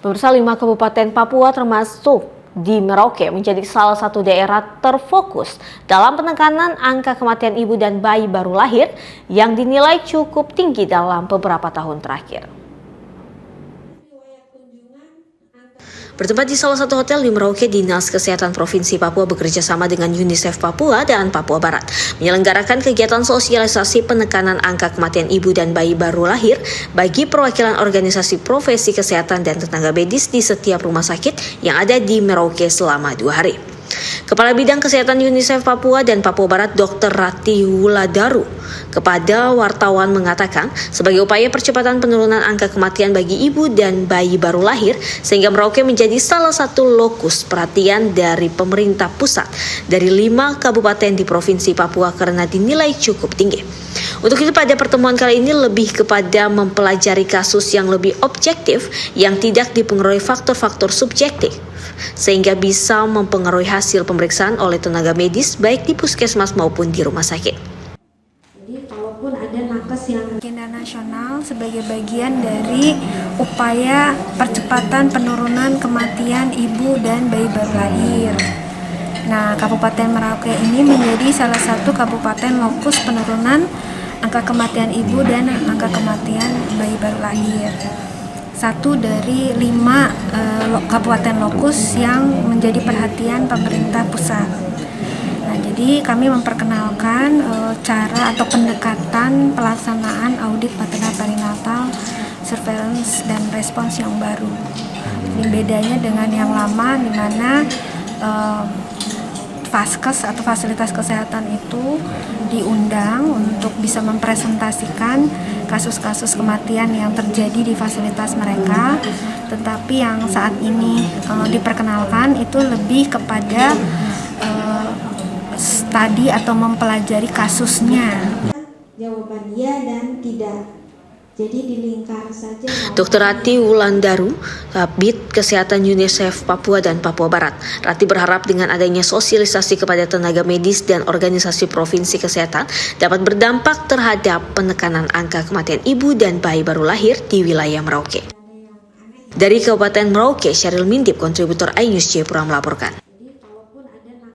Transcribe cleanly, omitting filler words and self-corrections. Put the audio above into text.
Pemirsa, 5 kabupaten Papua termasuk di Merauke menjadi salah satu daerah terfokus dalam penekanan angka kematian ibu dan bayi baru lahir yang dinilai cukup tinggi dalam beberapa tahun terakhir. Bertempat di salah satu hotel di Merauke, Dinas Kesehatan Provinsi Papua bekerja sama dengan UNICEF Papua dan Papua Barat menyelenggarakan kegiatan sosialisasi penekanan angka kematian ibu dan bayi baru lahir bagi perwakilan organisasi profesi kesehatan dan tenaga medis di setiap rumah sakit yang ada di Merauke selama 2 hari. Kepala Bidang Kesehatan UNICEF Papua dan Papua Barat Dr. Rati Wuladaru kepada wartawan mengatakan sebagai upaya percepatan penurunan angka kematian bagi ibu dan bayi baru lahir sehingga Merauke menjadi salah satu lokus perhatian dari pemerintah pusat dari 5 kabupaten di Provinsi Papua karena dinilai cukup tinggi. Untuk itu pada pertemuan kali ini lebih kepada mempelajari kasus yang lebih objektif yang tidak dipengaruhi faktor-faktor subjektif sehingga bisa mempengaruhi hasil pemeriksaan oleh tenaga medis baik di puskesmas maupun di rumah sakit. Jadi kalaupun ada nakes yang agenda nasional sebagai bagian dari upaya percepatan penurunan kematian ibu dan bayi baru lahir. Nah, Kabupaten Merauke ini menjadi salah satu kabupaten lokus penurunan angka kematian ibu dan angka kematian bayi baru lahir. Satu dari 5 kabupaten lokus yang menjadi perhatian pemerintah pusat. Nah, jadi kami memperkenalkan cara atau pendekatan pelaksanaan audit maternal perinatal, surveillance dan respons yang baru. Ini bedanya dengan yang lama di mana Faskes atau fasilitas kesehatan itu diundang untuk bisa mempresentasikan kasus-kasus kematian yang terjadi di fasilitas mereka, tetapi yang saat ini diperkenalkan itu lebih kepada studi atau mempelajari kasusnya. Jawaban iya dan tidak. Jadi dilingkar saja. Dr. Rati Wulandaru, Kabid Kesehatan UNICEF Papua dan Papua Barat. Rati berharap dengan adanya sosialisasi kepada tenaga medis dan organisasi provinsi kesehatan dapat berdampak terhadap penekanan angka kematian ibu dan bayi baru lahir di wilayah Merauke. Dari Kabupaten Merauke, Syaril Mintip, kontributor iNews Jayapura melaporkan.